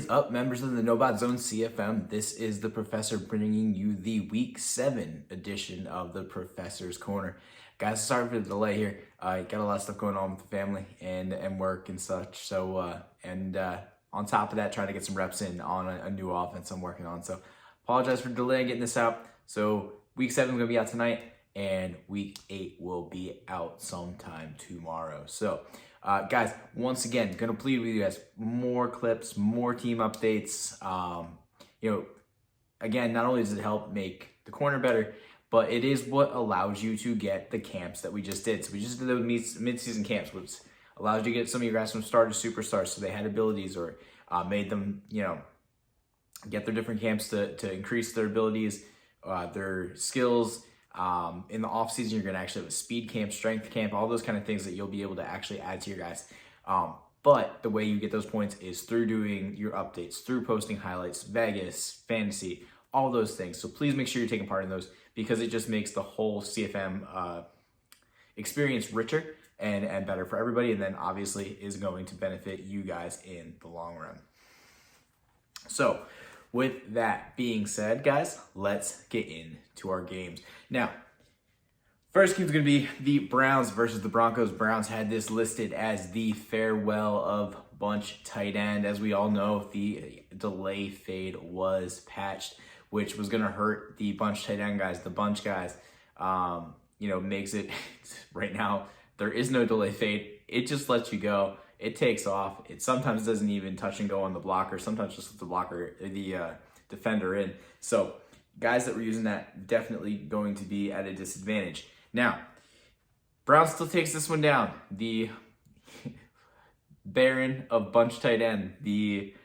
up, members of the No Bot Zone CFM? This is the Professor bringing you the Week 7 edition of the Professor's Corner. Guys, sorry for the delay here. I got a lot of stuff going on with the family and work and such. So, on top of that, trying to get some reps in on a new offense I'm working on. So, apologize for delaying getting this out. So, Week 7 is going to be out tonight, and Week 8 will be out sometime tomorrow. So, guys, once again, going to plead with you guys, more clips, more team updates. Again, not only does it help make the corner better, but it is what allows you to get the camps that we just did. So we just did the mid-season camps, which allows you to get some of your guys from stars to superstars, so they had abilities or made them, get their different camps to increase their abilities, their skills. In the off season, you're going to actually have a speed camp, strength camp, all those kind of things that you'll be able to actually add to your guys. But the way you get those points is through doing your updates, through posting highlights, Vegas, fantasy, all those things. So please make sure you're taking part in those, because it just makes the whole CFM experience richer and better for everybody. And then obviously is going to benefit you guys in the long run. So with that being said, guys, let's get into our games. Now, first game is going to be the Browns versus the Broncos. Browns had this listed as the farewell of bunch tight end. As we all know, the delay fade was patched, which was going to hurt the bunch tight end guys, the bunch guys. Makes it right now, there is no delay fade. It just lets you go. It takes off. It sometimes doesn't even touch and go on the blocker. Sometimes just the defender in. So guys that were using that, definitely going to be at a disadvantage. Now, Brown still takes this one down. The Baron of bunch tight end, the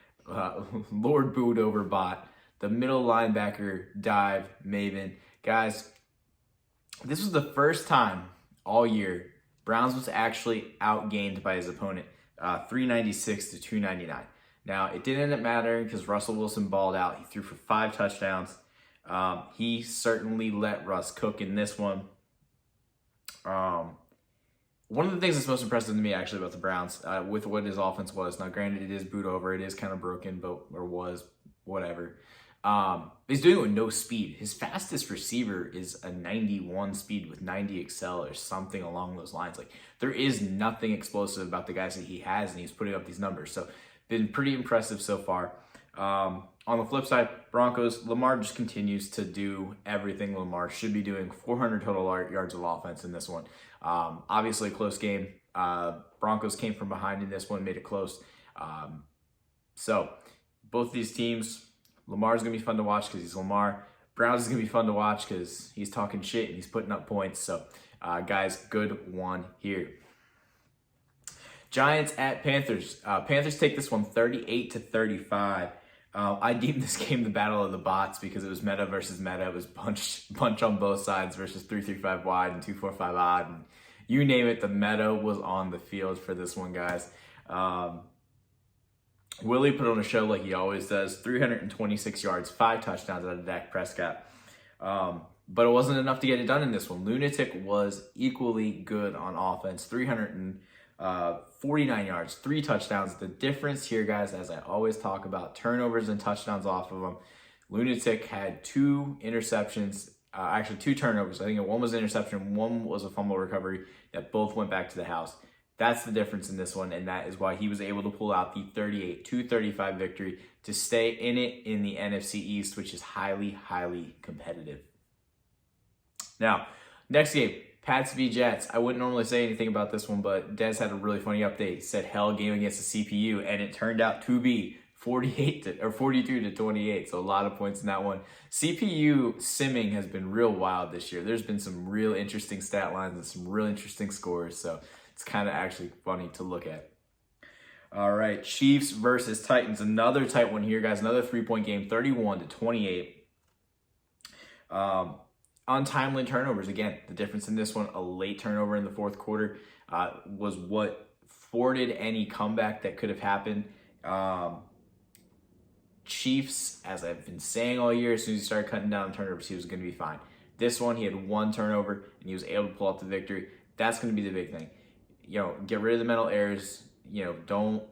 Lord Boot over bot, the middle linebacker dive maven. Guys, this was the first time all year Browns was actually outgained by his opponent. 396 to 299. Now, it didn't end up mattering because Russell Wilson balled out. He threw for 5 touchdowns. He certainly let Russ cook in this one. One of the things that's most impressive to me, actually, about the Browns, with what his offense was, now granted, it is boot over, it is kind of broken, or was, whatever. He's doing it with no speed. His fastest receiver is a 91 speed with 90 excel or something along those lines. Like, there is nothing explosive about the guys that he has, and he's putting up these numbers. So, been pretty impressive so far. On the flip side, Broncos, Lamar just continues to do everything Lamar should be doing. 400 total yards of offense in this one. Obviously, a close game. Broncos came from behind in this one, made it close. So, both these teams, Lamar's going to be fun to watch because he's Lamar. Browns is going to be fun to watch because he's talking shit and he's putting up points. So, guys, good one here. Giants at Panthers. Panthers take this one 38-35. I deemed this game the battle of the bots because it was meta versus meta. It was punch on both sides versus 3-3-5 wide and 2-4-5 odd. And you name it, the meta was on the field for this one, guys. Willie put on a show like he always does. 326 yards, 5 touchdowns out of Dak Prescott. But it wasn't enough to get it done in this one. Lunatic was equally good on offense. 349 yards, 3 touchdowns. The difference here, guys, as I always talk about, turnovers and touchdowns off of them. Lunatic had 2 interceptions, actually 2 turnovers. I think one was an interception, one was a fumble recovery that both went back to the house. That's the difference in this one, and that is why he was able to pull out the 38-35 victory to stay in it in the NFC East, which is highly, highly competitive. Now, next game, Pats v Jets. I wouldn't normally say anything about this one, but Dez had a really funny update. He said, hell, game against the CPU, and it turned out to be 42-28, so a lot of points in that one. CPU simming has been real wild this year. There's been some real interesting stat lines and some real interesting scores, so it's kind of actually funny to look at. All right, Chiefs versus Titans. Another tight one here, guys. Another 3-point game, 31-28. Untimely turnovers. Again, the difference in this one, a late turnover in the fourth quarter was what thwarted any comeback that could have happened. Chiefs, as I've been saying all year, as soon as he started cutting down turnovers, he was going to be fine. This one, he had 1 turnover, and he was able to pull out the victory. That's going to be the big thing. Get rid of the mental errors. Don't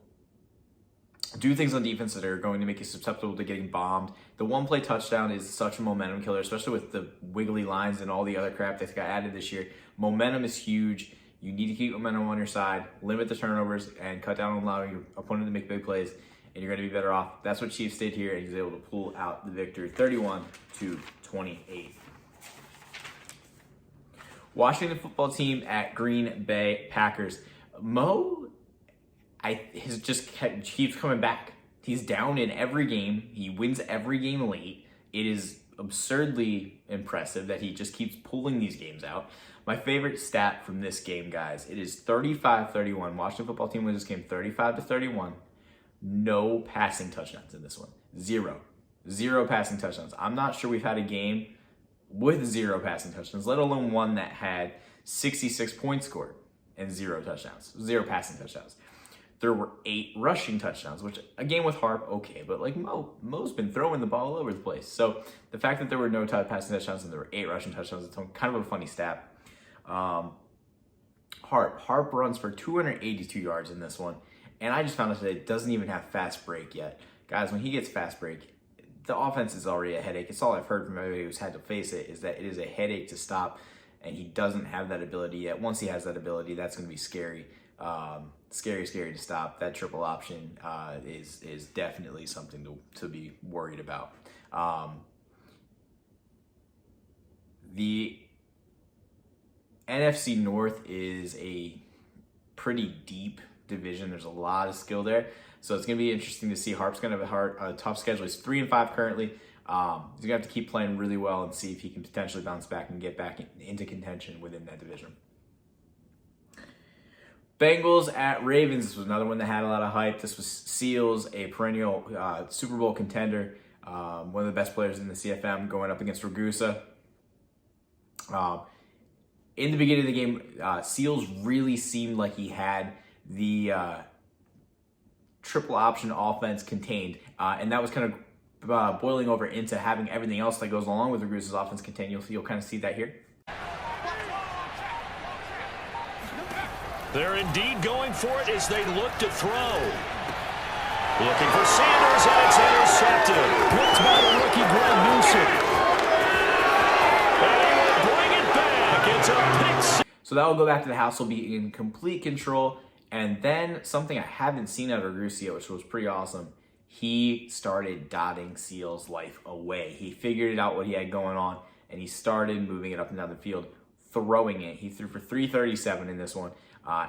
do things on defense that are going to make you susceptible to getting bombed. The one-play touchdown is such a momentum killer, especially with the wiggly lines and all the other crap that got added this year. Momentum is huge. You need to keep momentum on your side, limit the turnovers, and cut down on allowing your opponent to make big plays, and you're going to be better off. That's what Chiefs did here, and he was able to pull out the victory, 31-28. Washington football team at Green Bay Packers. Mo keeps coming back. He's down in every game. He wins every game late. It is absurdly impressive that he just keeps pulling these games out. My favorite stat from this game, guys, it is 35-31. Washington football team wins this game 35-31. No passing touchdowns in this one. Zero passing touchdowns. I'm not sure we've had a game with 0 passing touchdowns, let alone one that had 66 points scored and 0 touchdowns, 0 passing touchdowns. There were 8 rushing touchdowns, which a game with Harp, okay, but like Mo's been throwing the ball all over the place. So the fact that there were no passing touchdowns and there were 8 rushing touchdowns, it's kind of a funny stat. Harp runs for 282 yards in this one, and I just found out that it doesn't even have fast break yet. Guys, when he gets fast break, the offense is already a headache. It's all I've heard from everybody who's had to face it, is that it is a headache to stop, and he doesn't have that ability yet. Once he has that ability, that's going to be scary. Scary to stop. That triple option is definitely something to be worried about. The NFC North is a pretty deep division. There's a lot of skill there. So it's going to be interesting to see. Harp's going to have a tough schedule. He's 3-5 currently. He's going to have to keep playing really well and see if he can potentially bounce back and get back into contention within that division. Bengals at Ravens. This was another one that had a lot of hype. This was Seals, a perennial Super Bowl contender, one of the best players in the CFM, going up against Ragusa. In the beginning of the game, Seals really seemed like he had the triple option offense contained, and that was kind of boiling over into having everything else that goes along with Ragusa's offense contained. You'll kind of see that here. They're indeed going for it as they look to throw. Looking for Sanders, and it's intercepted. Picked by the rookie Greg Newsome. And he will bring it back. It's a pick. So that will go back to the house. Will be in complete control. And then something I haven't seen out of Ragusa, which was pretty awesome, he started dotting Seals' life away. He figured it out what he had going on, and he started moving it up and down the field, throwing it. He threw for 337 in this one.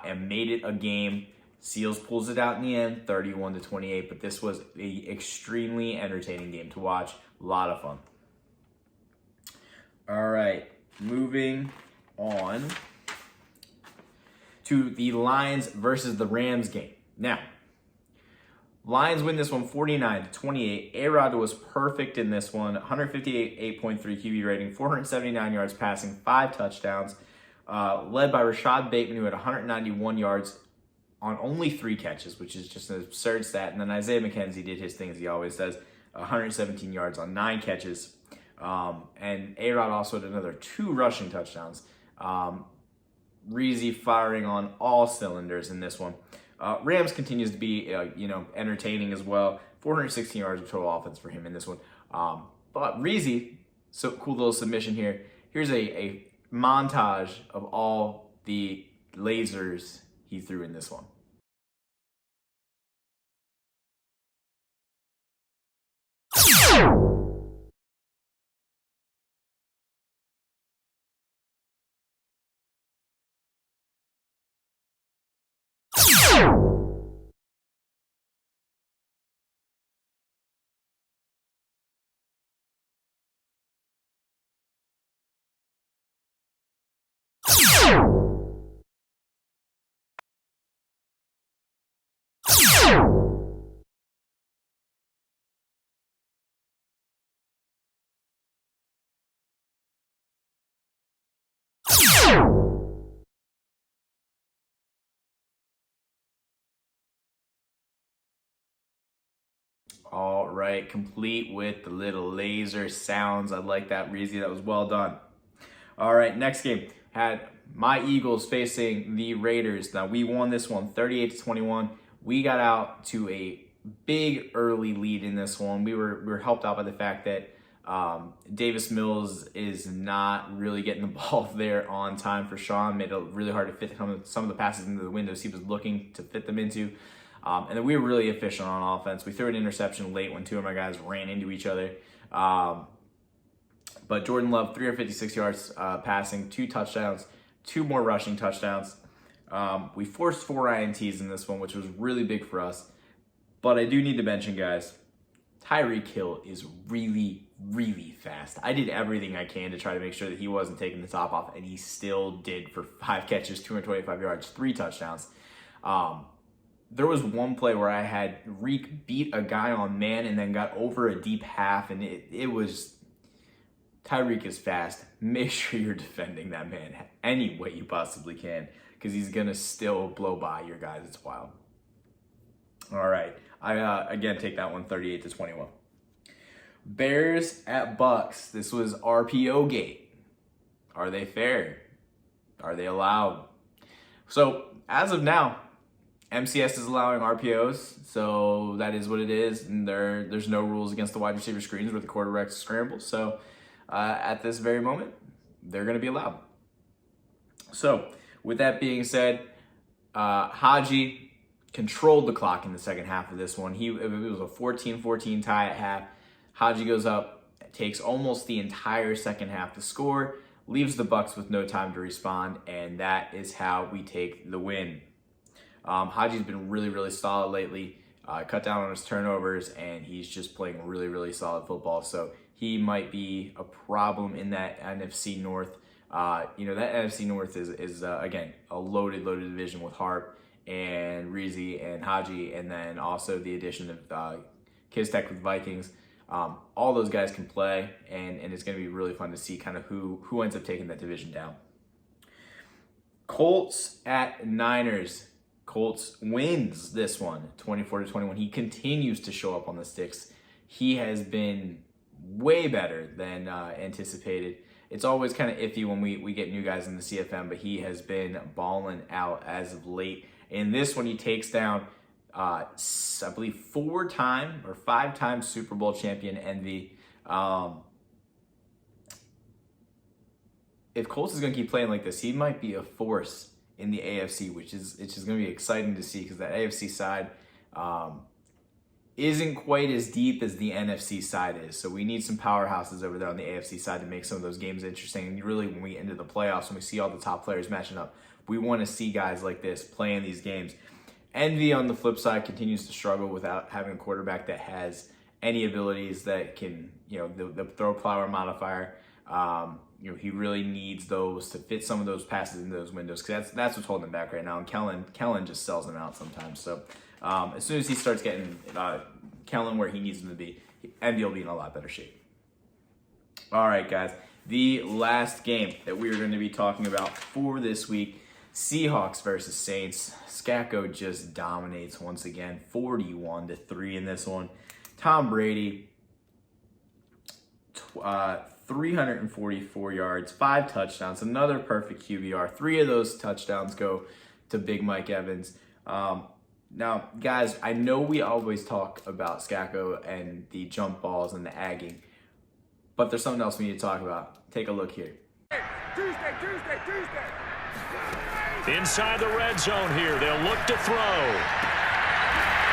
And made it a game. Seals pulls it out in the end, 31-28. But this was an extremely entertaining game to watch. A lot of fun. All right, moving on to the Lions versus the Rams game. Now, Lions win this one 49-28. A-Rod was perfect in this one. 158.3 QB rating, 479 yards passing, 5 touchdowns. Led by Rashad Bateman, who had 191 yards on only 3 catches, which is just an absurd stat. And then Isaiah McKenzie did his thing, as he always does, 117 yards on 9 catches. And A-Rod also had another 2 rushing touchdowns. Reezy firing on all cylinders in this one. Rams continues to be, entertaining as well. 416 yards of total offense for him in this one. But Reezy, so cool little submission here. Here's a montage of all the lasers he threw in this one. All right, complete with the little laser sounds. I like that, Reezy. That was well done. All right, next game. Had my Eagles facing the Raiders. Now, we won this one 38-21. We got out to a big early lead in this one. We were helped out by the fact that Davis Mills is not really getting the ball there on time for Sean. Made it really hard to fit some of the passes into the windows he was looking to fit them into. And then we were really efficient on offense. We threw an interception late when two of my guys ran into each other. But Jordan Love, 356 yards passing, 2 touchdowns, 2 more rushing touchdowns. We forced 4 INTs in this one, which was really big for us. But I do need to mention, guys, Tyreek Hill is really, really fast. I did everything I can to try to make sure that he wasn't taking the top off, and he still did for 5 catches, 225 yards, 3 touchdowns. There was one play where I had Reek beat a guy on man and then got over a deep half, and it was... Tyreek is fast. Make sure you're defending that man any way you possibly can, because he's going to still blow by your guys. It's wild. All right. I, again, take that one 38-21. Bears at Bucks. This was RPO gate. Are they fair? Are they allowed? So, as of now, MCS is allowing RPOs, so that is what it is. And there's no rules against the wide receiver screens where the quarterbacks scramble. So, at this very moment, they're going to be allowed. So, with that being said, Haji controlled the clock in the second half of this one. It was a 14-14 tie at half. Haji goes up, takes almost the entire second half to score, leaves the Bucks with no time to respond, and that is how we take the win. Haji's been really, really solid lately. Cut down on his turnovers, and he's just playing really, really solid football. So he might be a problem in that NFC North. That NFC North is again, a loaded division with Harp and Reezy and Haji, and then also the addition of Kiztech with Vikings. All those guys can play, and it's going to be really fun to see kind of who ends up taking that division down. Colts at Niners. Colts wins this one, 24-21. He continues to show up on the sticks. He has been way better than anticipated. It's always kind of iffy when we get new guys in the CFM, but he has been balling out as of late. In this one, he takes down, I believe, 4-time or 5-time Super Bowl champion Envy. If Colts is going to keep playing like this, he might be a force in the AFC, which is going to be exciting to see, because that AFC side isn't quite as deep as the NFC side is. So we need some powerhouses over there on the AFC side to make some of those games interesting. And really, when we get into the playoffs, when we see all the top players matching up, we want to see guys like this playing these games. Envy, on the flip side, continues to struggle without having a quarterback that has any abilities that can, the throw flower modifier. He really needs those to fit some of those passes into those windows, because that's what's holding him back right now. And Kellen just sells him out sometimes. So as soon as he starts getting Kellen where he needs him to be, Envy will be in a lot better shape. All right, guys. The last game that we are going to be talking about for this week, Seahawks versus Saints. Scacco just dominates once again, 41-3 in this one. Tom Brady, 344 yards, 5 touchdowns, another perfect QBR. 3 of those touchdowns go to Big Mike Evans. Now, guys, I know we always talk about Scacco and the jump balls and the agging, but there's something else we need to talk about. Take a look here. Tuesday. Inside the red zone here, they'll look to throw.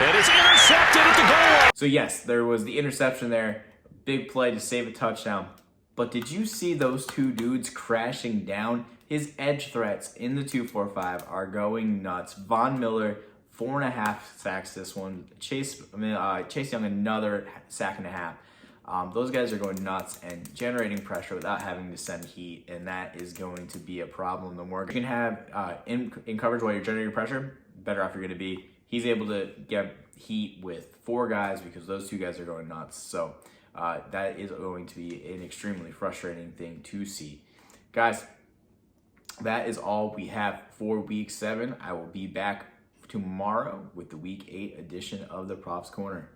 And it's intercepted at the goal line. So yes, there was the interception there. Big play to save a touchdown. But did you see those two dudes crashing down? His edge threats in the 2-4-5 are going nuts. Von Miller, 4.5 sacks this one. Chase Young, another sack and a half. Those guys are going nuts and generating pressure without having to send heat, and that is going to be a problem. The more you can have in coverage while you're generating pressure, better off you're going to be. He's able to get heat with 4 guys because those 2 guys are going nuts. So that is going to be an extremely frustrating thing to see. Guys, that is all we have for Week 7. I will be back tomorrow with the Week 8 edition of the Prof's Corner.